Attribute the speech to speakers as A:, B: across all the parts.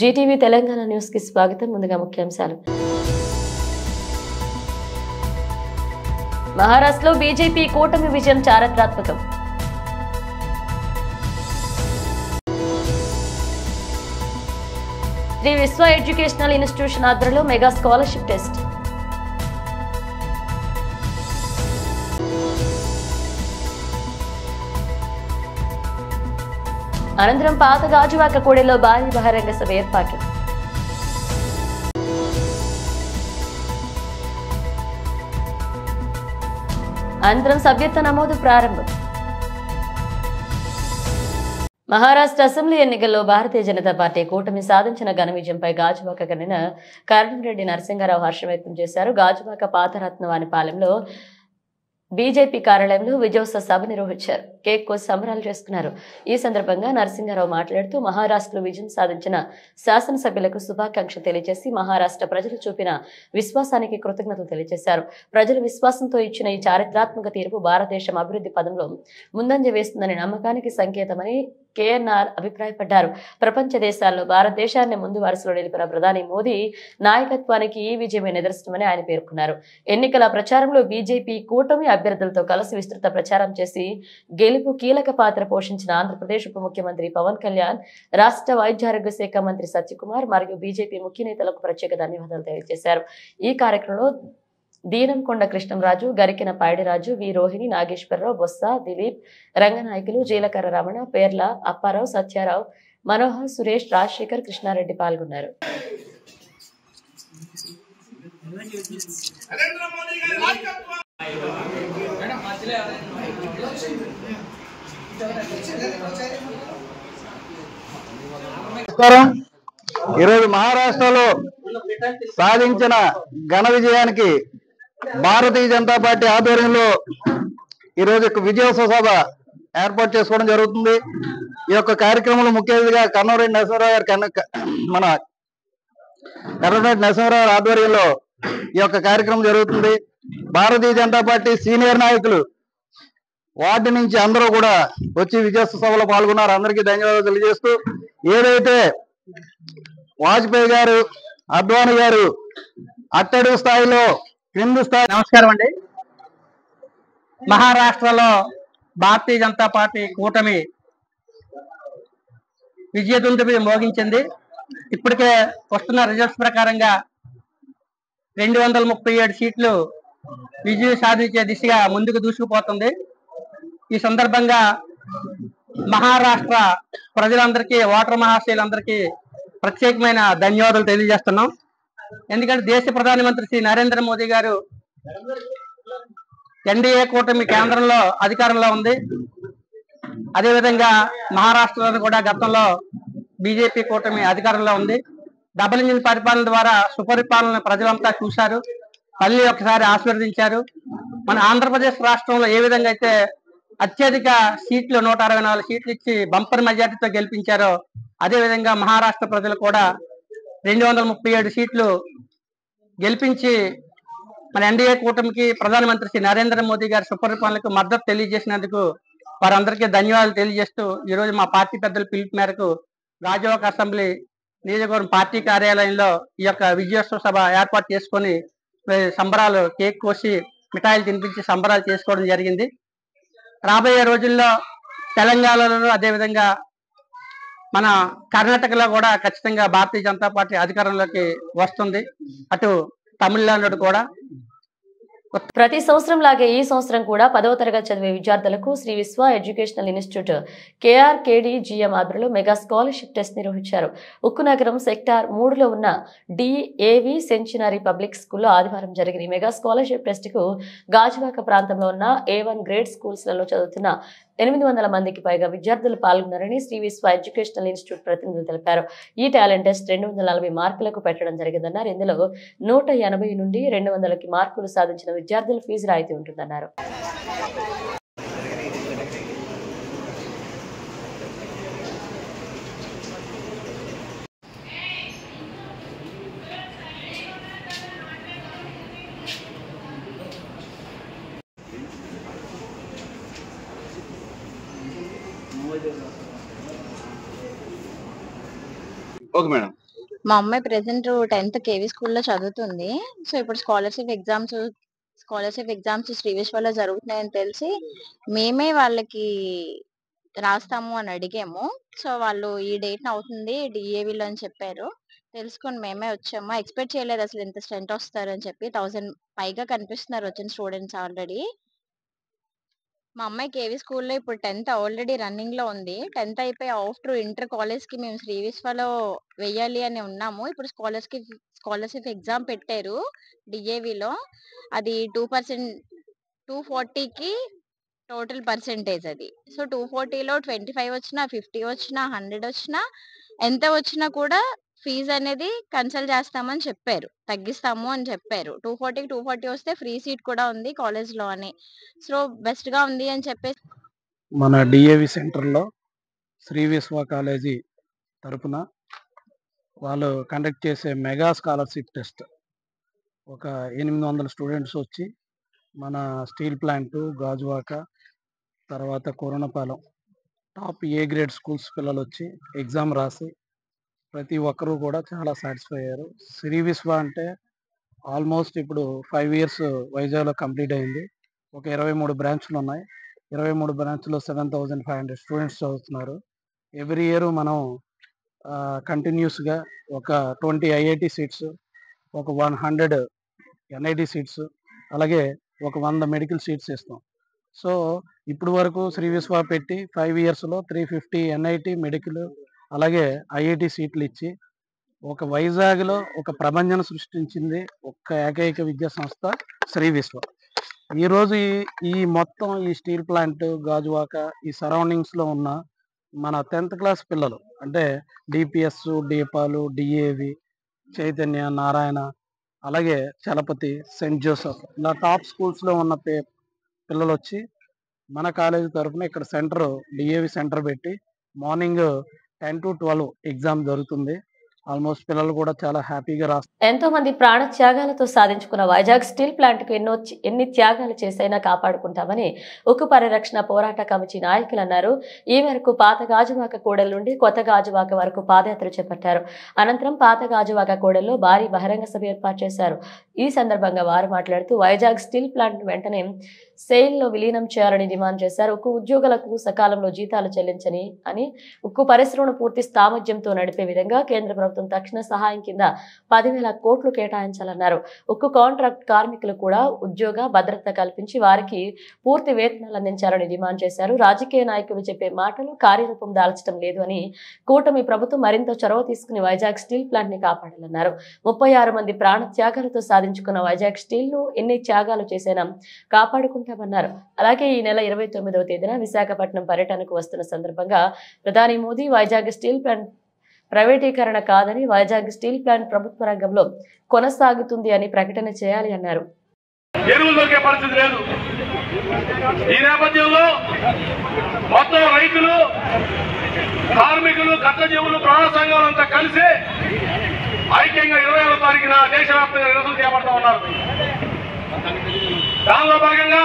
A: Zee TV Telangana news కి స్వాగతం. ముందుగా ముఖ్యాంశాలు. మహారాష్ట్రలో బీజేపీ కూటమి విజయం చారిత్రాత్మకం. శ్రీ విశ్వ ఎడ్యుకేషనల్ ఇన్స్టిట్యూషన్ ఆధ్వర్యంలో మెగా స్కాలర్షిప్ టెస్ట్. అనంతరం పాత గాజువాక కూడలిలో భారీ బహిరంగ సభ ఏర్పాటు. అనంతరం సభ్యత్వ నమోదు ప్రారంభం. మహారాష్ట్ర అసెంబ్లీ ఎన్నికల్లో భారతీయ జనతా పార్టీ కూటమి సాధించిన ఘన విజయంపై గాజువాక గనిన కరణంరెడ్డి నరసింహారావు హర్షం వ్యక్తం చేశారు. గాజువాక పాతరత్నవానిపాలెంలో బీజేపీ కార్యాలయంలో విజయోత్సవ సభ నిర్వహించారు. కేక్ కోసి సంబరాలు చేసుకున్నారు. ఈ సందర్భంగా నరసింహారావు మాట్లాడుతూ మహారాష్ట్రలో విజయం సాధించిన శాసనసభ్యులకు శుభాకాంక్షలు తెలియజేసి మహారాష్ట్ర ప్రజలు చూపిన విశ్వాసానికి కృతజ్ఞతలు తెలియజేశారు. ప్రజల విశ్వాసంతో ఇచ్చిన ఈ చారిత్రాత్మక తీర్పు భారతదేశం అభివృద్ధి పదంలో ముందంజ వేస్తుందనే నమ్మకానికి సంకేతమని కేఎన్ఆర్ అభిప్రాయపడ్డారు. ప్రపంచ దేశాల్లో భారతదేశాన్ని ముందు వరుసలో నిలిపిన ప్రధాని మోదీ నాయకత్వానికి ఈ విజయమే నిదర్శనమని ఆయన పేర్కొన్నారు. ఎన్నికల ప్రచారంలో బీజేపీ కూటమి అభ్యర్థులతో కలిసి విస్తృత ప్రచారం చేసి గెలుపు కీలక పాత్ర పోషించిన ఆంధ్రప్రదేశ్ ఉప ముఖ్యమంత్రి పవన్ కళ్యాణ్, రాష్ట్ర వైద్యారోగ్య శాఖ మంత్రి సత్యకుమార్ మరియు బీజేపీ ముఖ్య నేతలకు ప్రత్యేక ధన్యవాదాలు తెలియజేశారు. ఈ కార్యక్రమంలో దీనంకొండ కృష్ణంరాజు, గరికెన పాయడిరాజు, వి రోహిణి, నాగేశ్వరరావు, బొత్స, దిలీప్, రంగనాయకులు, జీలకర్ర రమణ, పేర్ల అప్పారావు, సత్యారావు, మనోహర్, సురేష్, రాజశేఖర్, కృష్ణారెడ్డి పాల్గొన్నారు.
B: ఈరోజు మహారాష్ట్రలో సాధించిన ఘన విజయానికి భారతీయ జనతా పార్టీ ఆధ్వర్యంలో ఈరోజు విజయోత్సవ సభ ఏర్పాటు చేసుకోవడం జరుగుతుంది. ఈ యొక్క కార్యక్రమంలో ముఖ్య అతిథిగా కరణంరెడ్డి నరసింహారావు ఆధ్వర్యంలో ఈ యొక్క కార్యక్రమం జరుగుతుంది. భారతీయ జనతా పార్టీ సీనియర్ నాయకులు వార్డు నుంచి అందరూ కూడా వచ్చి విజయోత్సవ సభలో పాల్గొన్నారు. అందరికీ ధన్యవాదాలు తెలియజేస్తూ, ఏదైతే వాజ్పేయి గారు, అద్వానీ గారు అట్టడుగు స్థాయిలో కింది స్థాయి.
C: నమస్కారం అండి. మహారాష్ట్రలో భారతీయ జనతా పార్టీ కూటమి విజయదుందుబి మోగించింది. ఇప్పటికే వస్తున్న రిజల్ట్స్ ప్రకారంగా 237 సీట్లు విజయం సాధించే దిశగా ముందుకు దూసుకుపోతుంది. ఈ సందర్భంగా మహారాష్ట్ర ప్రజలందరికీ, ఓటర్ మహాశయులందరికీ ప్రత్యేకమైన ధన్యవాదాలు తెలియజేస్తున్నాం. ఎందుకంటే దేశ ప్రధానమంత్రి శ్రీ నరేంద్ర మోదీ గారు ఎన్డీఏ కూటమి కేంద్రంలో అధికారంలో ఉంది. అదేవిధంగా మహారాష్ట్రలో కూడా గతంలో బీజేపీ కూటమి అధికారంలో ఉంది. డబుల్ ఇంజిన్ పరిపాలన ద్వారా సుపరిపాలన ప్రజలంతా చూశారు, మళ్ళీ ఒకసారి ఆశీర్వదించారు. మన ఆంధ్రప్రదేశ్ రాష్ట్రంలో ఏ విధంగా అయితే అత్యధిక సీట్లు 164 సీట్లు ఇచ్చి బంపర్ మెజార్టీతో గెలిపించారో, అదేవిధంగా మహారాష్ట్ర ప్రజలు కూడా 237 సీట్లు గెలిపించి మన ఎన్డీఏ కూటమికి ప్రధానమంత్రి శ్రీ నరేంద్ర మోదీ గారి సుపరిపాలనకు మద్దతు తెలియజేసినందుకు వారందరికీ ధన్యవాదాలు తెలియజేస్తూ, ఈరోజు మా పార్టీ పెద్దల పిలుపు మేరకు గాజువాక అసెంబ్లీ నియోజకవర్గం పార్టీ కార్యాలయంలో ఈ యొక్క విజయోత్సవ సభ ఏర్పాటు చేసుకొని సంబరాలు, కేక్ కోసి మిఠాయిలు తినిపించి సంబరాలు చేసుకోవడం జరిగింది. రాబోయే రోజుల్లో తెలంగాణలో, అదేవిధంగా మన కర్ణాటకలో కూడా ఖచ్చితంగా భారతీయ జనతా పార్టీ అధికారంలోకి వస్తుంది. అటు తమిళనాడు కూడా.
A: ప్రతి సంవత్సరం లాగే ఈ సంవత్సరం కూడా 10వ తరగతి చదివే విద్యార్థులకు శ్రీ విశ్వ ఎడ్యుకేషనల్ ఇన్స్టిట్యూట్ KRKDGM ఆధ్వర్యంలో మెగా స్కాలర్షిప్ టెస్ట్ నిర్వహించారు. ఉక్కునగరం సెక్టార్ 3లో ఉన్న DAV సెంచినరీ పబ్లిక్ స్కూల్లో ఆదివారం జరిగిన మెగా స్కాలర్షిప్ టెస్ట్ కు గాజువాక ప్రాంతంలో ఉన్న A1 గ్రేడ్ స్కూల్స్లలో చదువుతున్న 800 మందికి పైగా విద్యార్థులు పాల్గొన్నారని శ్రీ విశ్వ ఎడ్యుకేషనల్ ఇన్స్టిట్యూట్ ప్రతినిధులు తెలిపారు. ఈ టాలెంట్ టెస్ట్ 240 మార్కులకు పెట్టడం జరిగిందన్నారు. ఇందులో 180 నుండి 200కి మార్కులు సాధించిన విద్యార్థులు ఫీజు రాయితీ ఉంటుందన్నారు.
B: Okay madam.
D: మా అమ్మాయి ప్రెసెంట్ 10th కేవీ స్కూల్లో చదువుతుంది. సో ఇప్పుడు స్కాలర్షిప్ ఎగ్జామ్స్ శ్రీ విశ్వలో జరుగుతున్నాయని తెలిసి మేమే వాళ్ళకి రాస్తాము అని అడిగాము. సో వాళ్ళు ఈ డేట్ అవుతుంది డిఏవిలో అని చెప్పారు. తెలుసుకొని మేమే వచ్చాము. ఎక్స్పెక్ట్ చేయలేదు అసలు ఇంత స్ట్రెంత్ వస్తారని చెప్పి. 1000 పైగా కనిపిస్తున్నారు వచ్చిన స్టూడెంట్స్ ఆల్రెడీ. మా అమ్మాయి కేవీ స్కూల్లో ఇప్పుడు 10th ఆల్రెడీ రన్నింగ్ లో ఉంది. 10th అయిపోయి ఆఫ్టర్ ఇంటర్ కాలేజ్ కి మేము శ్రీ విశ్వలో వెయ్యాలి అని ఉన్నాము. ఇప్పుడు స్కాలర్షిప్ ఎగ్జామ్ పెట్టారు డిఏవిలో. అది 2% 240కి టోటల్ పర్సెంటేజ్ అది. సో 240లో 25 వచ్చినా 50 వచ్చినా 100 వచ్చినా ఎంత వచ్చినా కూడా ఫీజు అనేది కన్సల్ట్ చేస్తామని చెప్పారు, తగ్గిస్తాము అని చెప్పారు. 240కి 240 వస్తే ఫ్రీ సీట్ కూడా ఉంది కాలేజ్ లో అని. సో బెస్ట్ గా ఉంది అని చెప్పేసి
E: మన డిఏవి సెంటర్లో శ్రీ విశ్వ కాలేజీ తరపున వాళ్ళు కండక్ట్ చేసే మెగా స్కాలర్షిప్ టెస్ట్ ఒక 800 స్టూడెంట్స్ వచ్చి మన స్టీల్ ప్లాంట్, గాజువాక, తర్వాత కోరణపాలెం టాప్ ఏ గ్రేడ్ స్కూల్స్ పిల్లలు వచ్చి ఎగ్జామ్ రాసి ప్రతి ఒక్కరూ కూడా చాలా సాటిస్ఫై అయ్యారు. శ్రీ విశ్వ అంటే ఆల్మోస్ట్ ఇప్పుడు 5 years వైజాగ్లో కంప్లీట్ అయింది. ఒక 23 బ్రాంచ్లు ఉన్నాయి. 23 బ్రాంచ్లో 7500 స్టూడెంట్స్ చదువుతున్నారు. ఎవ్రీ ఇయర్ మనం కంటిన్యూస్గా ఒక 20 ఐఐటి సీట్స్, ఒక 100 ఎన్ఐటి సీట్స్, అలాగే ఒక 100 మెడికల్ సీట్స్ ఇస్తాం. సో ఇప్పుడు వరకు శ్రీ విశ్వ పెట్టి 5 yearsలో 350 ఎన్ఐటి మెడికల్ అలాగే ఐఐటి సీట్లు ఇచ్చి ఒక వైజాగ్లో ఒక ప్రభంజన సృష్టించింది ఒక్క ఏకైక విద్యా సంస్థ శ్రీ విశ్వ. ఈరోజు ఈ మొత్తం ఈ స్టీల్ ప్లాంట్, గాజువాక ఈ సరౌండింగ్స్లో ఉన్న మన 10th క్లాస్ పిల్లలు అంటే డిపిఎస్, దీపాలు, డిఏవి, చైతన్య, నారాయణ, అలాగే చలపతి, సెయింట్ జోసెఫ్ ఇలా టాప్ స్కూల్స్లో ఉన్న పిల్లలు వచ్చి మన కాలేజీ తరఫున ఇక్కడ సెంటర్ డిఏవి సెంటర్ పెట్టి మార్నింగ్ 10 to 12 ఎగ్జామ్ జరుగుతుంది. ఆల్మోస్ట్ పిల్లలు కూడా చాలా హ్యాపీగా రాస్తారు.
A: ఎంతో మంది ప్రాణ త్యాగాలతో సాధించుకున్న వైజాగ్ స్టీల్ ప్లాంట్ కు ఎన్ని త్యాగాలు చేసైనా కాపాడుకుంటామని ఉక్కు పరిరక్షణ పోరాట కమిటీ నాయకులు అన్నారు. ఈ మేరకు పాత గాజువాక కూడలి నుండి కొత్త గాజువాక వరకు పాదయాత్ర చేపట్టారు. అనంతరం పాత గాజువాక కూడలిలో భారీ బహిరంగ సభ ఏర్పాటు చేశారు. ఈ సందర్భంగా వారు మాట్లాడుతూ వైజాగ్ స్టీల్ ప్లాంట్ వెంటనే సెయిల్లో విలీనం చేయాలని డిమాండ్ చేశారు. ఉక్కు ఉద్యోగులకు సకాలంలో జీతాలు చెల్లించని అని, ఉక్కు పరిశ్రమను పూర్తి సామర్థ్యంతో నడిపే విధంగా కేంద్ర ప్రభుత్వం తక్షణ సహాయం కింద 10,000 కోట్లు కేటాయించాలన్నారు. ఉక్కు కాంట్రాక్ట్ కార్మికులు కూడా ఉద్యోగ భద్రత కల్పించి వారికి పూర్తి వేతనాలు అందించాలని డిమాండ్ చేశారు. రాజకీయ నాయకులు చెప్పే మాటలు కార్యరూపం దాల్చడం లేదు అని, కూటమి ప్రభుత్వం మరింత చొరవ తీసుకుని వైజాగ్ స్టీల్ ప్లాంట్ ని కాపాడాలన్నారు. 36 మంది ప్రాణ త్యాగాలతో సాధించుకున్న వైజాగ్ స్టీల్ ను ఎన్ని త్యాగాలు చేసినా కాపాడుకుంటామన్నారు. అలాగే ఈ నెల 29వ తేదీన విశాఖపట్నం పర్యటనకు వస్తున్న సందర్భంగా ప్రధాని మోదీ వైజాగ్ స్టీల్ ప్లాంట్ ప్రైవేటీకరణ కాదని, వైజాగ్ స్టీల్ ప్లాంట్ ప్రభుత్వ రంగంలో కొనసాగుతుంది అని ప్రకటన చేయాలి అన్నారు.
F: ఎరువులు దొరికే పరిస్థితి లేదు. ఈ నేపథ్యంలో మొత్తం రైతులు, కార్మికులు, కష్టజీవులు, ప్రాణ సంఘాలంతా కలిసి ఐక్యంగా 20వ తారీఖున దేశవ్యాప్తంగా నిరసన చేపడతా ఉన్నారు. దానిలో భాగంగా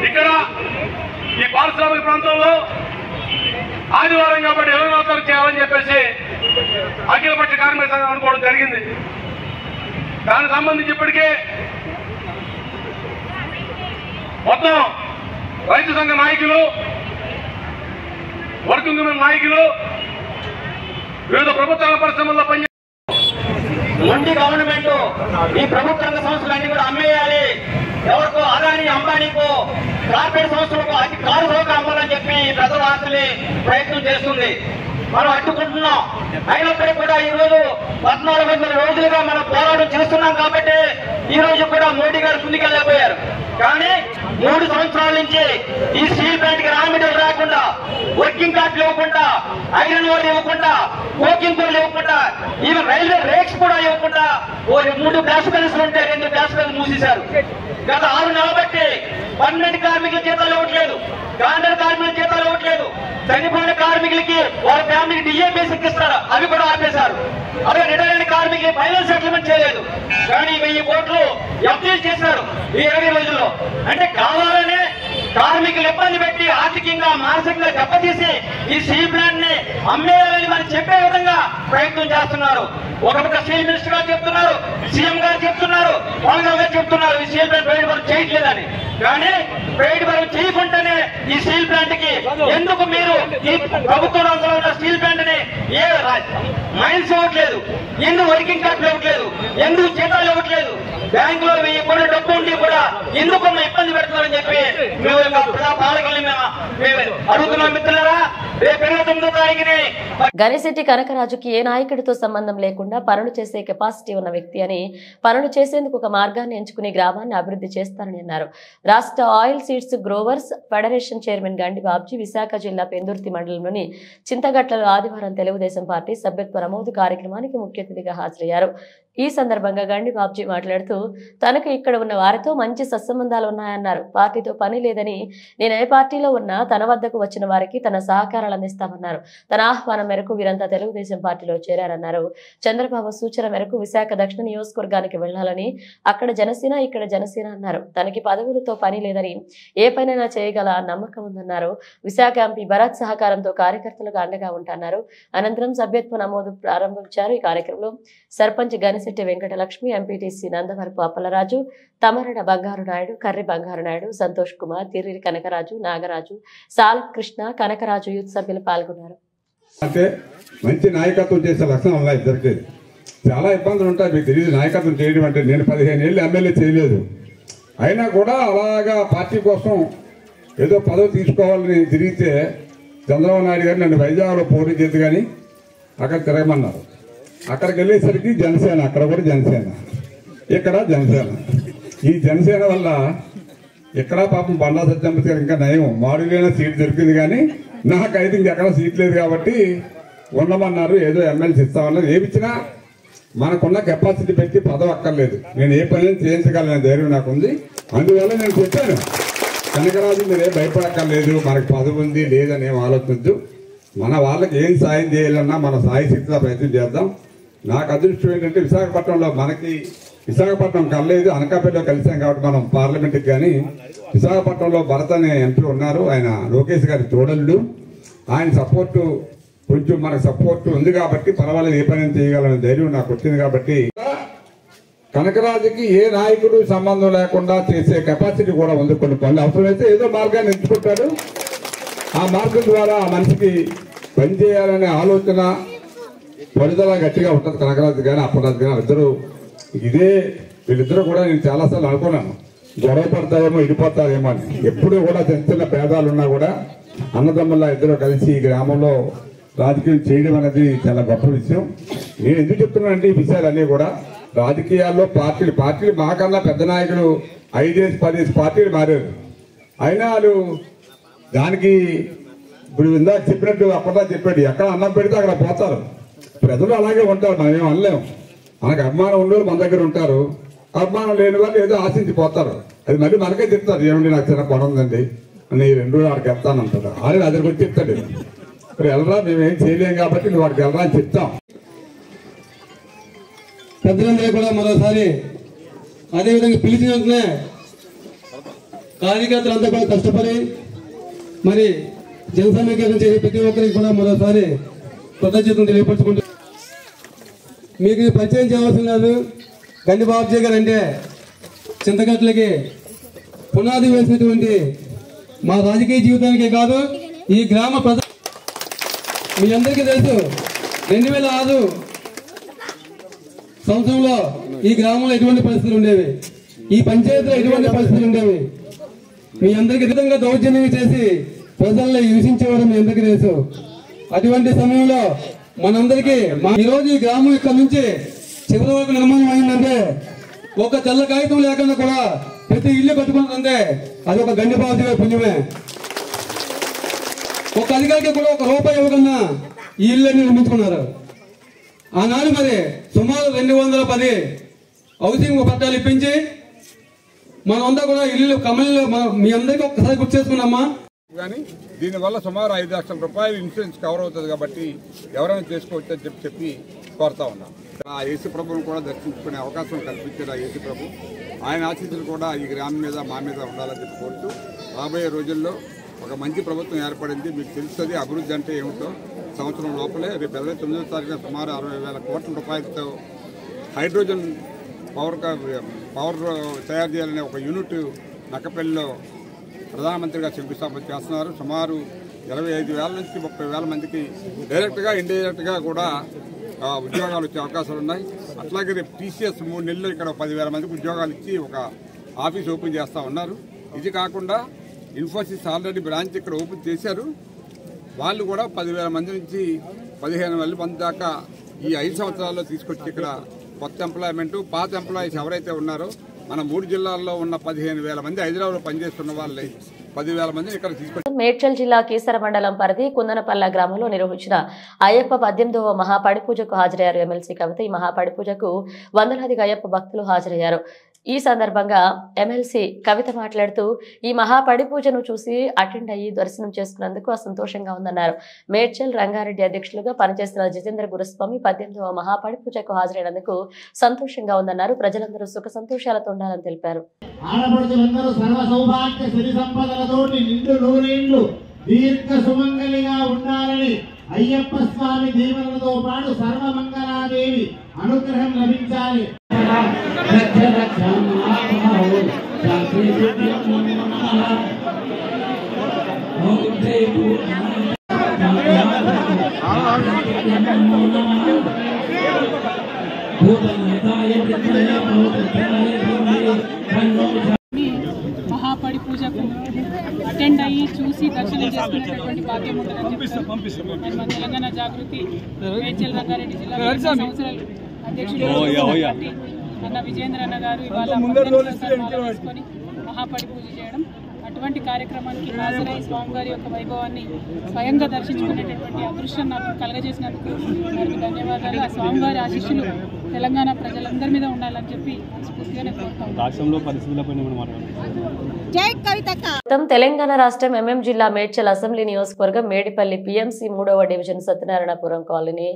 F: ఇక్కడ ఈ పారిశ్రామిక ప్రాంతంలో ఆదివారం కాబట్టి 20వ తారీఖు చేయాలని చెప్పేసి అఖిలపక్ష కార్మిక సంఘం అనుకోవడం జరిగింది. దానికి సంబంధించి ఇప్పటికే మొత్తం రైతు సంఘ నాయకులు, వర్కింగ్ విమెన్ నాయకులు, వివిధ ప్రభుత్వ పరిశ్రమల్లో పనిచేస్తారు.
G: మొండి గవర్నమెంట్ ఈ ప్రభుత్వ రంగ సంస్థలన్నీ కూడా అమ్మేయాలి, ఎవరికో అదాని అంబానీకో కార్పొరేట్ సంస్థలకు అతి కారు సోక అమ్మాలని చెప్పి ప్రజల ఆస్తుల్ని ప్రయత్నం చేస్తుంది. మనం అడ్డుకుంటున్నాం. అయినప్పటికీ కూడా ఈ రోజు 1400 రోజులుగా మనం పోరాటం చేస్తున్నాం కాబట్టి ఈ రోజు కూడా మోడీ గారు ముందుకెళ్ళిపోయారు. కానీ 3 సంవత్సరాల నుంచి ఈ స్టీల్ ప్లాంట్ కి రా మెటీరియల్ రాకుండా, వర్కింగ్ కార్డులు ఇవ్వకుండా, ఐరన్ ఓర్ ఇవ్వకుండా, కోకింగ్ కోర్లు ఇవ్వకుండా, ఈవెన్ రైల్వే రేక్స్ కూడా ఇవ్వకుండా 3 బ్లాస్ట్ ఫెన్స్లు ఉంటే 2 బ్లాస్ట్ ఫెన్స్ మూసేశారు. గత 6 నెలలు బట్టి పర్మనెంట్ కార్మికుల జీతాలు ఇవ్వట్లేదు, కాంట్రాక్ట్ కార్మికుల జీతాలు ఇవ్వట్లేదు, చనిపోయిన కార్మికులకి వాళ్ళ ఫ్యామిలీకి డిఏ బేసిక్ ఇస్తారు, అవి కూడా ఆపేశారు. అదే రిటైర్ అయిన కార్మికులు ఫైనల్ సెటిల్మెంట్ చేయలేదు. కానీ 1000 కోట్లు ఎఫ్టీలు చేశారు ఈ 20 రోజుల్లో. అంటే కావాలనే కార్మికులు ఇబ్బంది పెట్టి ఆర్థికంగా మానసికంగా దెబ్బతీసి ఈ స్టీల్ ప్లాంట్ ని అమ్మేయాలని మనం చెప్పే విధంగా ప్రయత్నం చేస్తున్నారు. ఒక పక్క స్టీల్ మినిస్టర్ గారు చెప్తున్నారు, సీఎం గారు చెప్తున్నారు, పవన్ గారు చెప్తున్నారు ఈ స్టీల్ ప్లాంట్ ప్రైవేట్ పరం చేయట్లేదని. కానీ ప్రైవేట్ పరం చేయకుండానే ఈ స్టీల్ ప్లాంట్ కి ఎందుకు మీరు ఈ ప్రభుత్వ రంగంలో ఉన్న స్టీల్ ప్లాంట్ ని ఏ మైన్స్ ఇవ్వట్లేదు, ఎందుకు వర్కింగ్ క్యాపిటల్ ఇవ్వట్లేదు, ఎందుకు జీతాలు ఇవ్వట్లేదు, బ్యాంకులో 1000 కోట్ల డబ్బు ఉండి కూడా ఎందుకు ఇబ్బంది పెడుతున్నారని చెప్పి మేము ప్రజా పాలకుల్ని మేము అడుగుతున్నాం. మిత్రులారా, రేపు 29వ తారీఖుని
A: గనిశెట్టి కనకరాజుకి ఏ నాయకుడితో సంబంధం లేకుండా పనులు చేసే కెపాసిటీ ఉన్న వ్యక్తి అని, పనులు చేసేందుకు ఒక మార్గాన్ని ఎంచుకుని గ్రామాన్ని అభివృద్ధి చేస్తారని అన్నారు. రాష్ట్ర oil seeds growers federation chairman గండి బాబ్జీ విశాఖ జిల్లా పెందుర్తి మండలంలోని చింతగట్లలో ఆదివారం తెలుగుదేశం పార్టీ సభ్యత్వ నమోదు కార్యక్రమానికి ముఖ్య అతిథిగా హాజరయ్యారు. ఈ సందర్భంగా గండి బాబ్జీ మాట్లాడుతూ తనకు ఇక్కడ ఉన్న వారితో మంచి సత్సంబంధాలు ఉన్నాయన్నారు. పార్టీతో పని లేదని, నేను ఏ పార్టీలో ఉన్నా తన వద్దకు వచ్చిన వారికి తన సహకారాలు అందిస్తామన్నారు. తన ఆహ్వానం మేరకు వీరంతా తెలుగుదేశం పార్టీలో చేరారన్నారు. చంద్రబాబు సూచన మేరకు విశాఖ దక్షిణ నియోజకవర్గానికి వెళ్లాలని, అక్కడ జనసేన ఇక్కడ జనసేన అన్నారు. తనకి పదవులతో పని లేదని, ఏ పనైనా చేయగల నమ్మకం ఉందన్నారు. విశాఖ ఎంపీ భరత్ సహకారంతో కార్యకర్తలకు అండగా ఉంటారన్నారు. అనంతరం సభ్యత్వ నమోదు ప్రారంభించారు. ఈ కార్యక్రమంలో సర్పంచ్ గనిశెట్టి వెంకటలక్ష్మి, ఎంపీటీసీ నందవరపు అప్పలరాజు, తమరడ బంగారు నాయుడు, కర్రి బంగారు నాయుడు, సంతోష్ కుమార్, తిర్రి కనకరాజు, నాగరాజు, సాలక్ కృష్ణ, కనకరాజు యూత్ సభ్యులు పాల్గొన్నారు.
H: అంటే మంచి నాయకత్వం చేసే లక్షణం ఉన్నాయి ఇద్దరికి. చాలా ఇబ్బందులు ఉంటాయి, మీకు తెలియదు నాయకత్వం చేయడం అంటే. నేను 15 ఏళ్ళు ఎమ్మెల్యే చేయలేదు, అయినా కూడా అలాగా పార్టీ కోసం ఏదో పదవి తీసుకోవాలని తిరిగితే చంద్రబాబు నాయుడు గారు నన్ను వైజాగ్లో పోటీ చేసి కానీ అక్కడ తిరగమన్నారు. అక్కడికి వెళ్ళేసరికి జనసేన, అక్కడ కూడా జనసేన, ఇక్కడ జనసేన. ఈ జనసేన వల్ల ఇక్కడ పాపం బండా సత్యమూర్తి గారు ఇంకా నయం, మాడులైన సీట్ దొరికింది, కానీ నాకైతే ఇంకెక్కడ సీట్ లేదు కాబట్టి ఉండమన్నారు. ఏదో ఎమ్మెల్సీ ఇస్తామన్నారు. ఏమిచ్చినా మనకున్న కెపాసిటీ పెట్టి పదవి అక్కర్లేదు, నేను ఏ పని చేయించగలనే ధైర్యం నాకు ఉంది. అందువల్ల నేను చెప్పాను, కనకరాజు మీరేం భయపడక్కర్లేదు, మనకు పదవి ఉంది లేదని ఏం ఆలోచించు, మన వాళ్ళకి ఏం సాయం చేయాలన్నా మన సాయి శక్తిగా ప్రయత్నం చేద్దాం. నాకు అదృష్టం ఏంటంటే విశాఖపట్నంలో మనకి విశాఖపట్నం కలలేదు, అనకాపల్లిలో కలిసాం కాబట్టి మనం పార్లమెంట్కి. కానీ విశాఖపట్నంలో భరత్ అనే ఎంపీ ఉన్నారు, ఆయన లోకేష్ గారి తోడళ్ళు, ఆయన సపోర్టు కొంచెం మనకు సపోర్ట్ ఉంది కాబట్టి పర్వాలేదు, ఏ పని చేయగలనే ధైర్యం నాకు వచ్చింది. కాబట్టి కనకరాజుకి ఏ నాయకుడు సంబంధం లేకుండా చేసే కెపాసిటీ కూడా ఉంది. కొన్ని పనులు అవసరమైతే ఏదో మార్గాన్ని ఎంచుకుంటాడు, ఆ మార్గం ద్వారా ఆ మనిషికి పనిచేయాలనే ఆలోచన పడుదల గట్టిగా ఉంటుంది. కనకరాజు కానీ అప్పరాజు కానీ ఇద్దరు వీళ్ళిద్దరూ కూడా నేను చాలాసార్లు అనుకున్నాను, గొడవ పడతారేమో ఇడిపోతారేమో అని. ఎప్పుడు కూడా చిన్న చిన్న భేదాలు ఉన్నా కూడా అన్నదమ్ముల్లా ఇద్దరు కలిసి ఈ గ్రామంలో రాజకీయం చేయడం అనేది చాలా గొప్ప విషయం. నేను ఎందుకు చెప్తున్నానంటే ఈ విషయాలన్నీ కూడా రాజకీయాల్లో పార్టీలు మాకన్నా పెద్ద నాయకులు 5-10 పార్టీలు మారారు, అయినా వాళ్ళు దానికి ఇప్పుడు ఇందాక చెప్పినట్టు అప్పట్లో చెప్పాడు, ఎక్కడ అన్నం పెడితే అక్కడ పోతారు. ప్రజలు అలాగే ఉంటారు, మనం ఏం అనలేము. మనకు అభిమానం ఉన్న మన దగ్గర ఉంటారు, అభిమానం లేని వాళ్ళు ఏదో ఆశించిపోతారు. అది మళ్ళీ మనకే చెప్తారు, ఏమండి నాకు చిన్న పని ఉందండి నేను 2 రోజులు వాడికి వెళ్తానంటాడు. ఆయన అది కూడా చెప్తాడు, ఇప్పుడు వెళ్ళరా మేమేం చేయలేం కాబట్టి నువ్వు వాడికి వెళ్ళరా అని చెప్తాం.
I: పెద్దలందరూ కూడా మరోసారి అదేవిధంగా పిలిచిన వెంటనే కార్యకర్తలంతా కూడా కష్టపడి మరి జనసమీకరణ చేసే ప్రతి ఒక్కరికి కూడా మరోసారి కృతజ్ఞతలు తెలియపరచుకుంటూ, మీకు పరిచయం చేయవలసిన లేదు. గండి బాబ్జీ గారు అంటే చింతగట్లకి పునాది వేసినటువంటి మా రాజకీయ జీవితానికే కాదు, ఈ గ్రామ ప్రజ మీ అందరికీ తెలుసు 2006 సంవత్సరంలో ఈ గ్రామంలో ఎటువంటి పరిస్థితులు ఉండేవి, ఈ పంచాయతీలో ఎటువంటి పరిస్థితులు ఉండేవి. మీ అందరికీ విధంగా దౌర్జన్యం చేసి ప్రజల్ని హింసించేవారు మీ అందరికీ తెలుసు. అటువంటి సమయంలో మనందరికీ ఈరోజు ఈ గ్రామం ఇక్కడ నుంచి చివరి వరకు నిర్మాణం అయిందంటే ఒక తెల్ల కాగితం లేకుండా కూడా ప్రతి ఇల్లు కట్టుకుంటుందంటే అది ఒక గండి బాబ్జీ గారి పుణ్యమే. ఒక అధికారికి కూడా ఒక రూపాయి ఇవ్వకుండా ఈ ఇళ్ళని నిర్మించుకున్నారు. ఆనాడు మరి సుమారు 210 హౌసింగ్ పట్టాలు ఇప్పించి మనమంతా కూడా ఇల్లు కమల్లో మీ అందరికీ ఒక్కసారి గుర్తు చేసుకున్నామా.
H: కానీ దీనివల్ల సుమారు 5 లక్షల రూపాయలు ఇన్సూరెన్స్ కవర్ అవుతుంది కాబట్టి ఎవరైనా చేసుకోవచ్చు అని చెప్పి కోరుతా ఉన్నాం. ఆ యేసు ప్రభువును కూడా దర్శించుకునే అవకాశం కల్పించారు ఆ యేసు ప్రభు. ఆయన ఆశీస్సులు కూడా ఈ గ్రామం మీద మా మీద ఉండాలని చెప్పి కోరుతూ రాబోయే రోజుల్లో ఒక మంచి ప్రభుత్వం ఏర్పడింది. మీకు తెలుస్తుంది అభివృద్ధి అంటే ఏమిటో. సంవత్సరం లోపలే రేపు 29వ తారీఖున సుమారు 60,000 కోట్ల రూపాయలతో హైడ్రోజన్ పవర్ తయారు చేయాలనే ఒక యూనిట్ నక్కపల్లిలో ప్రధానమంత్రిగా శంకుస్థాపన చేస్తున్నారు. సుమారు 25,000 నుంచి 30,000 మందికి డైరెక్ట్గా ఇండైరెక్ట్గా కూడా ఉద్యోగాలు వచ్చే అవకాశాలు ఉన్నాయి. అట్లాగే రేపు టీసీఎస్ 3 నెలల్లో ఇక్కడ 10,000 మందికి ఉద్యోగాలు ఇచ్చి ఒక ఆఫీస్ ఓపెన్ చేస్తూ ఉన్నారు. ఇది కాకుండా ఇన్ఫోసిస్ ఆల్రెడీ బ్రాంచ్ ఇక్కడ ఓపెన్ చేశారు. వాళ్ళు కూడా 10,000 మంది నుంచి 15,000 మంది దాకా ఈ 5 సంవత్సరాల్లో తీసుకొచ్చి ఇక్కడ కొత్త ఎంప్లాయ్మెంట్, పాత ఎంప్లాయీస్ ఎవరైతే ఉన్నారో మన 3 జిల్లాల్లో ఉన్న 15,000 మంది హైదరాబాద్లో పనిచేస్తున్న వాళ్ళే 10,000 మందిని ఇక్కడ తీసుకొచ్చి
A: మేడ్చల్ జిల్లా కీసర మండలం పరిధి కుందనపల్ల గ్రామంలో నిర్వహించిన అయ్యప్ప 18వ మహాపడి పూజకు హాజరయ్యారు ఎమ్మెల్సీ కవిత. ఈ మహాపడి పూజకు వందలాదిగా అయ్యప్ప భక్తులు హాజరయ్యారు. ఈ సందర్భంగా ఎమ్మెల్సీ కవిత మాట్లాడుతూ ఈ మహాపడి పూజను చూసి అటెండ్ అయ్యి దర్శనం చేసుకున్నందుకు సంతోషంగా ఉందన్నారు. మేడ్చల్ రంగారెడ్డి అధ్యక్షులుగా పనిచేస్తున్న జితేంద్ర గురుస్వామి 18వ మహాపడి పూజకు హాజరైనందుకు సంతోషంగా ఉందన్నారు. ప్రజలందరూ సుఖ సంతోషాలతో ఉండాలని తెలిపారు.
J: ఆడపడుచులందరూ సర్వ సౌభాగ్య సిరి సంపదలతోటి నిండు నూరేళ్లు దీర్ఘ సుమంగళిగా ఉండాలని అయ్యప్ప స్వామి దీవెనలతో పాటు సర్వమంగళాదేవి అనుగ్రహం లభించాలి.
K: మహాపడి పూజకు అటెండ్ అయ్యి చూసి దర్శనం చేసుకునేటటువంటి భాగ్యం ఉంటుందని మన తెలంగాణ జాగృతి మేడ్చల్ రంగారెడ్డి జిల్లా సంవత్సరాలు అధ్యక్షుడు అన్న విజేంద్ర అన్న గారు ఇవాళ తీసుకొని మహాపడి పూజ చేయడం, అటువంటి కార్యక్రమానికి హాజరై స్వామివారి యొక్క వైభవాన్ని స్వయంగా దర్శించుకునేటటువంటి అదృష్టం నాకు కలగజేసినందుకు వారికి ధన్యవాదాలు. ఆ స్వామివారి ఆశీస్సులు తెలంగాణ ప్రజలందరి మీద ఉండాలని చెప్పి స్ఫూర్తిగానే
A: తెలంగాణ రాష్ట్రం ఎంఎం జిల్లా మేడ్చల్ అసెంబ్లీ నియోజకవర్గం మేడిపల్లి పిఎంసి 3వ division Satyanarayanapuram colony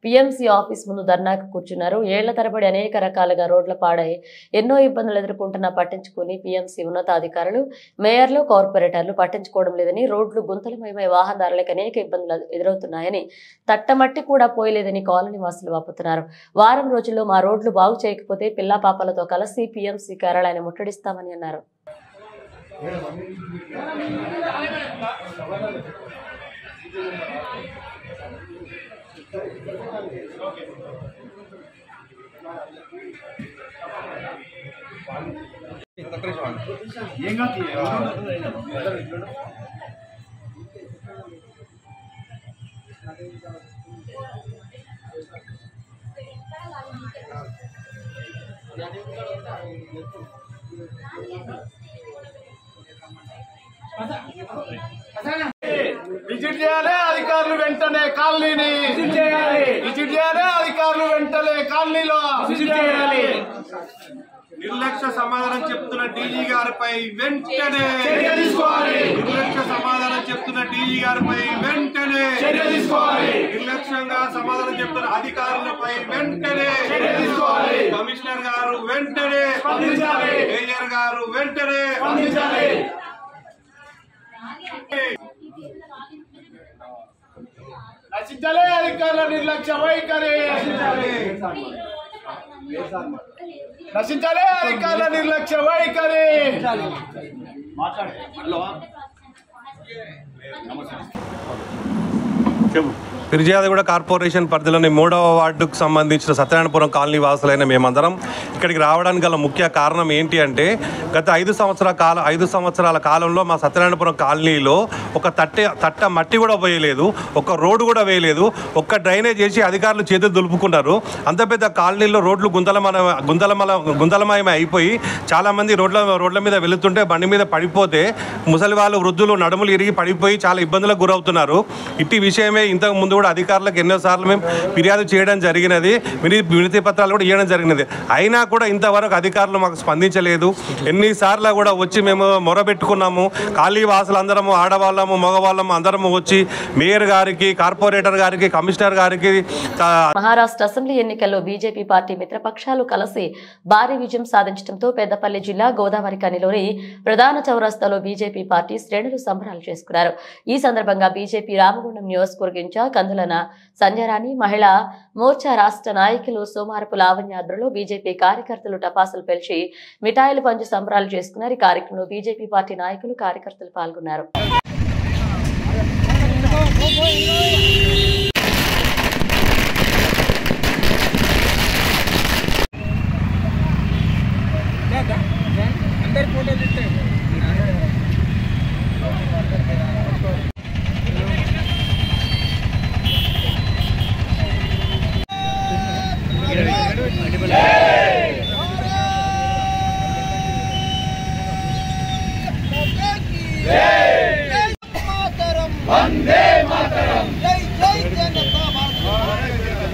A: PMC office ముందు ధర్నాకు కూర్చున్నారు. ఏళ్ల తరబడి అనేక రకాలుగా రోడ్ల పాడై ఎన్నో ఇబ్బందులు ఎదుర్కొంటున్నా పట్టించుకుని పిఎంసి ఉన్నతాధికారులు, మేయర్లు, కార్పొరేటర్లు పట్టించుకోవడం లేదని, రోడ్లు గుంతలమయమై వాహనదారులకు అనేక ఇబ్బందులు ఎదురవుతున్నాయని, తట్టమట్టి కూడా పోయలేదని కాలనీ వాసులు వాపుతున్నారు. వారం రోజుల్లో మా రోడ్లు బాగు చేయకపోతే పిల్లా పాపలతో కలిసి పిఎంసి కార్యాలయాన్ని ముట్టడిస్తామని అన్నారు.
F: విజిట్ చేయాలి అధికారులు వెంటనే కాలనీని విజిట్ చేయాలి అధికారులు వెంటనే కాలనీలో విజిట్ చేయాలి. నిర్లక్ష్య సమాధానం చెప్తున్న డీజీ గారిపై వెంటనే చర్య తీసుకోవాలి. నిర్లక్ష్య సమాధానం చెప్తున్న డీజీ గారిపై వెంటనే చర్య తీసుకోవాలి. నిర్లక్ష్యంగా సమాధానం చెప్తున్న అధికారులపై వెంటనే చర్య తీసుకోవాలి. కమిషనర్ గారు వెంటనే స్పందించాలి. మేయర్ గారు వెంటనే స్పందించాలి. నశించాలి అధికారుల నిర్లక్ష్య వైఖరి. నశించాలి అధికారుల నిర్లక్ష్య వైఖరి.
L: ఫిర్యాదుగూడ కార్పొరేషన్ పరిధిలోని 3వ వార్డుకు సంబంధించిన సత్యనారాయణపురం కాలనీ వాసులైన మేమందరం ఇక్కడికి రావడానికి గల ముఖ్య కారణం ఏంటి అంటే, గత 5 సంవత్సరాల కాలంలో మా సత్యనారాయణపురం కాలనీలో ఒక తట్ట మట్టి కూడా వేయలేదు, ఒక రోడ్డు కూడా వేయలేదు, ఒక్క డ్రైనేజ్ చేసి అధికారులు చేతులు దులుపుకున్నారు. అంత పెద్ద కాలనీలో రోడ్లు గుంతలమయమై అయిపోయి చాలామంది రోడ్ల మీద వెళుతుంటే బండి మీద పడిపోతే ముసలి వాళ్ళు, వృద్ధులు నడుములు ఇరిగి పడిపోయి చాలా ఇబ్బందులకు గురవుతున్నారు. ఇట్టి విషయమే ఇంతకు ముందు కూడా అధికారులకు ఎన్నోసార్లు మేము ఫిర్యాదు చేయడం జరిగినది, వినతి పత్రాలు కూడా ఇవ్వడం జరిగినది. అయినా కూడా ఇంతవరకు అధికారులు మాకు స్పందించలేదు. ఎన్నిసార్లు కూడా వచ్చి మేము మొరబెట్టుకున్నాము. ఖాళీ వాసులు అందరము, ఆడవాళ్ళము, మగవాళ్ళము అందరము వచ్చి మేయర్ గారికి, కార్పొరేటర్ గారికి, కమిషనర్ గారికి.
A: మహారాష్ట్ర అసెంబ్లీ ఎన్నికల్లో బీజేపీ పార్టీ మిత్రపక్షాలు కలిసి భారీ విజయం సాధించడంతో పెద్దపల్లి జిల్లా గోదావరి కనిలోని ప్రధాన చౌరస్తాలో బీజేపీ పార్టీ శ్రేణులు సంబరాలు చేసుకున్నారు. ఈ సందర్భంగా బీజేపీ రామగుండం నియోజకవర్గ ఇన్ఛార్జ్ కందులన సంజయరాణి, మహిళా మోర్చా రాష్ట్ర నాయకులు సోమారపు లావణ్యాద్రలో బీజేపీ కార్యకర్తలు టపాసులు పెంచి మిఠాయిలు పంచి సంబరాలు చేసుకున్నారు. ఈ కార్యక్రమంలో బీజేపీ పార్టీ నాయకులు, కార్యకర్తలు పాల్గొన్నారు.
M: వందే మాతరం, జై జై జనతా,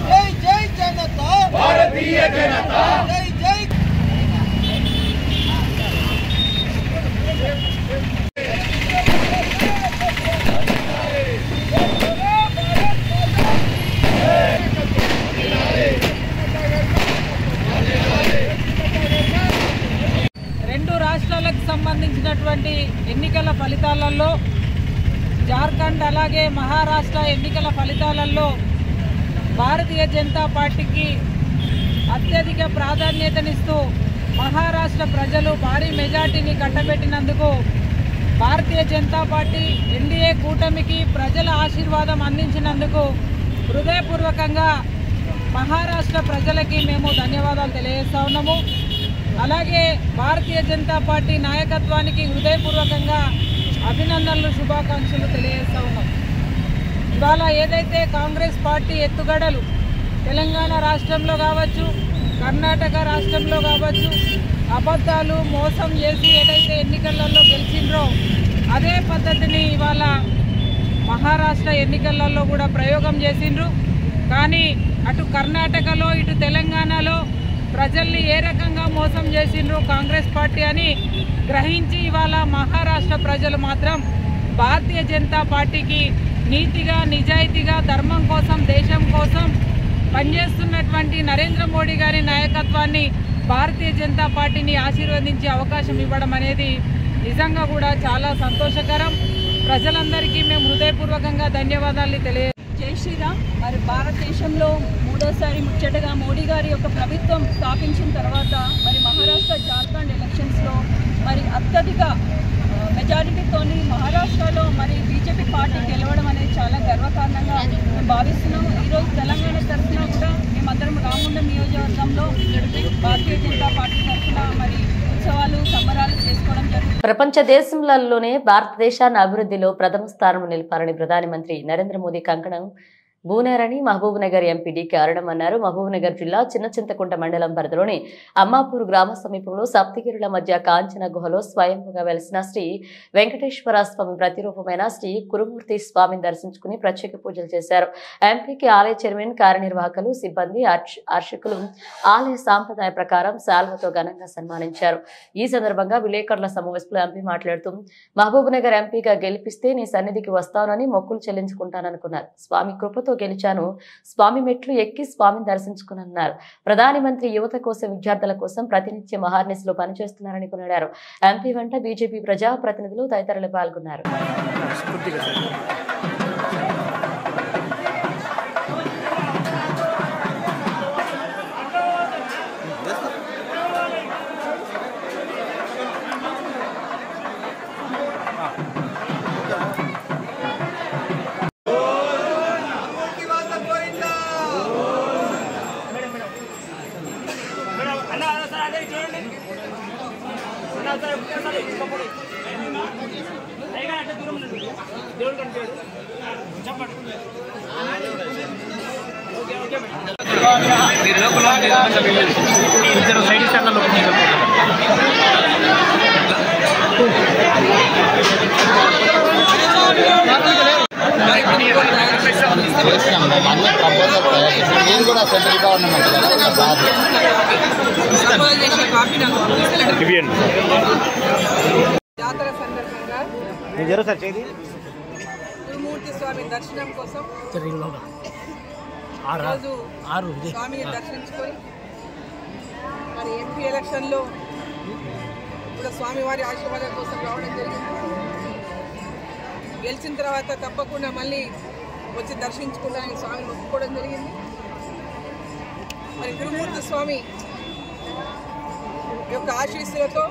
M: జై జై జనతా, భారతీయ జనతా, జై జై.
K: రెండు రాష్ట్రాలకు సంబంధించినటువంటి ఎన్నికల ఫలితాలలో జార్ఖండ్ అలాగే మహారాష్ట్ర ఎన్నికల ఫలితాలలో భారతీయ జనతా పార్టీకి అత్యధిక ప్రాధాన్యతనిస్తూ మహారాష్ట్ర ప్రజలు భారీ మెజార్టీని కట్టబెట్టినందుకు భారతీయ జనతా పార్టీ ఎన్డీఏ కూటమికి ప్రజల ఆశీర్వాదం అందించినందుకు హృదయపూర్వకంగా మహారాష్ట్ర ప్రజలకి మేము ధన్యవాదాలు తెలియజేస్తా ఉన్నాము. అలాగే భారతీయ జనతా పార్టీ నాయకత్వానికి హృదయపూర్వకంగా అభినందనలు, శుభాకాంక్షలు తెలియజేస్తా ఉన్నాం. ఇవాళ ఏదైతే కాంగ్రెస్ పార్టీ ఎత్తుగడలు తెలంగాణ రాష్ట్రంలో కావచ్చు, కర్ణాటక రాష్ట్రంలో కావచ్చు, అబద్ధాలు మోసం చేసి ఏదైతే ఎన్నికలలో గెలిచిండ్రో అదే పద్ధతిని ఇవాళ మహారాష్ట్ర ఎన్నికలలో కూడా ప్రయోగం చేసిండ్రు. కానీ అటు కర్ణాటకలో ఇటు తెలంగాణలో ప్రజల్ని ఏ రకంగా మోసం చేసిండ్రు కాంగ్రెస్ పార్టీ అని గ్రహించి ఇవాళ మహారాష్ట్ర ప్రజలు మాత్రం భారతీయ జనతా పార్టీకి నీతిగా, నిజాయితీగా, ధర్మం కోసం, దేశం కోసం పనిచేస్తున్నటువంటి నరేంద్ర మోడీ గారి నాయకత్వాన్ని, భారతీయ జనతా పార్టీని ఆశీర్వదించే అవకాశం ఇవ్వడం అనేది నిజంగా కూడా చాలా సంతోషకరం. ప్రజలందరికీ మేము హృదయపూర్వకంగా ధన్యవాదాలు తెలియ.
N: జై శ్రీరామ్. మరి భారతదేశంలో మూడోసారి ముచ్చటగా మోడీ గారి యొక్క ప్రభుత్వం స్థాపించిన తర్వాత మరి మహారాష్ట్ర, జార్ఖండ్ ఎలక్షన్స్లో మరి అత్యధిక మెజారిటీతోని మహారాష్ట్రలో మరి బీజేపీ పార్టీ గెలవడం అనేది చాలా గర్వకారణంగా మేము భావిస్తున్నాము. ఈరోజు తెలంగాణ తరఫున కూడా మేమందరం రామగుండం నియోజకవర్గంలో భారతీయ జనతా పార్టీ తరఫున మరి ఉత్సవాలు, సంబరాలు చేసుకోవడం జరుగుతుంది.
A: ప్రపంచ దేశంలోనే భారతదేశాన్ని అభివృద్ధిలో ప్రథమ స్థానం నిలిపారని ప్రధానమంత్రి నరేంద్ర మోదీ కంకణం బూనారని మహబూబ్ నగర్ ఎంపీ డీకే అరుణం అన్నారు. మహబూబ్ నగర్ జిల్లా చిన్నచింతకుంట మండలం పరిధిలోని అమ్మాపూర్ గ్రామ సమీపంలో సప్తగిరుల మధ్య కాంచన గుహలో స్వయంగా వెలిసిన శ్రీ వెంకటేశ్వర స్వామి ప్రతిరూపమైన శ్రీ కురుమూర్తి స్వామిని దర్శించుకుని ప్రత్యేక పూజలు చేశారు. ఎంపీకి ఆలయ చైర్మన్, కార్యనిర్వాహకులు, సిబ్బంది, అర్చకులు ఆలయ సాంప్రదాయ ప్రకారం శాల్వతో ఘనంగా సన్మానించారు. ఈ సందర్భంగా విలేకరుల సమావేశంలో ఎంపీ మాట్లాడుతూ మహబూబ్ నగర్ ఎంపీగా గెలిపిస్తే నీ సన్నిధికి వస్తానని మొక్కులు చెల్లించుకుంటాననుకున్నారు. స్వామి కృపతో గెలిచాను, స్వామి మెట్లు ఎక్కి స్వామిని దర్శించుకున్నారు. ప్రధానమంత్రి యువత కోసం, విద్యార్థుల కోసం ప్రతినిత్యం మహార్నిశలో పనిచేస్తున్నారని కొనియాడారు. ఎంపీ వెంట బీజేపీ ప్రజా ప్రతినిధులు తదితరులు పాల్గొన్నారు.
M: సైడ్
O: అన్ని ప్రపోజల్ మీరు కూడా సెంట్రల్ గవర్నమెంట్
P: జాతర సందర్భంగా గురుమూర్తి స్వామి దర్శనం కోసం రోజు స్వామిని దర్శించుకొని మరి ఎంపీ ఎలక్షన్లో కూడా స్వామివారి ఆశీర్వాదం కోసం రావడం జరిగింది. గెలిచిన తర్వాత తప్పకుండా మళ్ళీ వచ్చి దర్శించుకోవడానికి స్వామిని ఒప్పుకోవడం జరిగింది. మరి గురుమూర్తి స్వామి యొక్క ఆశీస్సులతో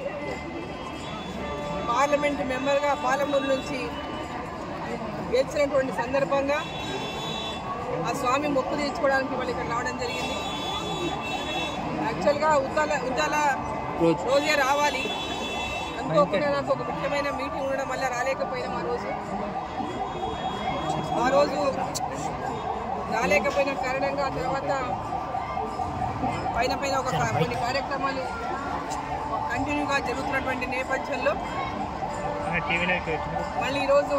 P: పార్లమెంట్ మెంబర్గా పాలమూరు నుంచి గెలిచినటువంటి సందర్భంగా ఆ స్వామి మొక్కు తీర్చుకోవడానికి మళ్ళీ ఇక్కడ రావడం జరిగింది. యాక్చువల్గా ఉద్దాల రోజే రావాలి అనుకోకుండా నాకు ఒక ముఖ్యమైన మీటింగ్ ఉండడం వల్ల రాలేకపోయినాం. ఆ రోజు రాలేకపోయిన కారణంగా తర్వాత పైన ఒక కొన్ని కార్యక్రమాలు కంటిన్యూగా జరుగుతున్నటువంటి నేపథ్యంలో మళ్ళీ ఈరోజు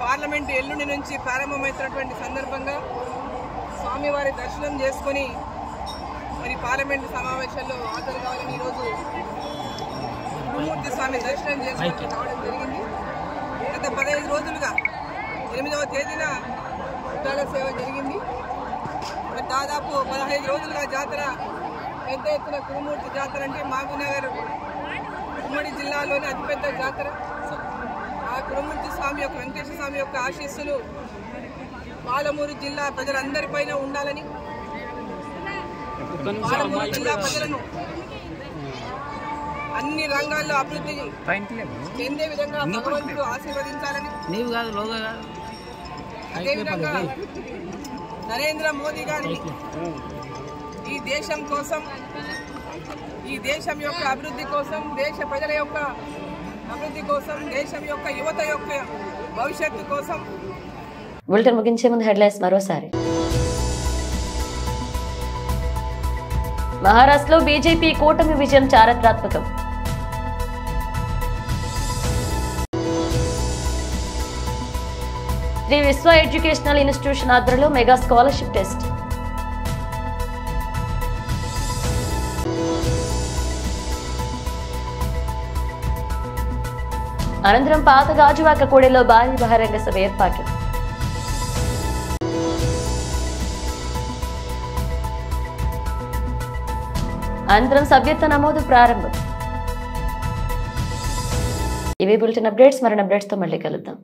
P: పార్లమెంటు ఎల్లుండి నుంచి ప్రారంభమవుతున్నటువంటి సందర్భంగా స్వామివారి దర్శనం చేసుకొని మరి పార్లమెంటు సమావేశాల్లో హాజరు కావాలని ఈరోజు గురుమూర్తి స్వామి దర్శనం చేసుకొని రావడం జరిగింది. గత 15 రోజులుగా 8వ తేదీన ఉద్దాల సేవ జరిగింది. మరి దాదాపు 15 రోజులుగా జాతర పెద్ద ఎత్తున గురుమూర్తి జాతర అంటే మహబూబ్నగర్ ఉమ్మడి జిల్లాలోని అతిపెద్ద జాతర. ఆ గురుమూర్తి స్వామి యొక్క వెంకటేశ్వర స్వామి యొక్క ఆశీస్సులు పాలమూరు జిల్లా ప్రజలందరిపైన ఉండాలని, పాలమూరు జిల్లా ప్రజలను అన్ని రంగాల్లో అభివృద్ధి చెందే విధంగా భగవంతుడు ఆశీర్వదించాలని, అదేవిధంగా నరేంద్ర మోదీ గారిని ఈ దేశం కోసం, ఈ దేశం యొక్క అభివృద్ధి కోసం, దేశ ప్రజల యొక్క అభివృద్ధి కోసం, దేశం యొక్క యువత యొక్క భవిష్యత్తు కోసం.
A: బులెటిన్ ముగించే ముందు హెడ్లైన్స్ మరోసారి. మహారాష్ట్రలో బీజేపీ కూటమి విజయం చారిత్రాత్మకం. శ్రీ విశ్వ ఎడ్యుకేషనల్ ఇన్స్టిట్యూషన్ ఆధ్వర్యంలో మెగా స్కాలర్షిప్ టెస్ట్. అనంతరం పాత గాజువాక కూడలిలో భారీ బహిరంగ సభ ఏర్పాటు. అనంతరం సభ్యత్వ నమోదు ప్రారంభం. ఇవే బులెటిన్ అప్డేట్స్. మరిన్ని అప్డేట్స్ తో మళ్ళీ కలుద్దాం.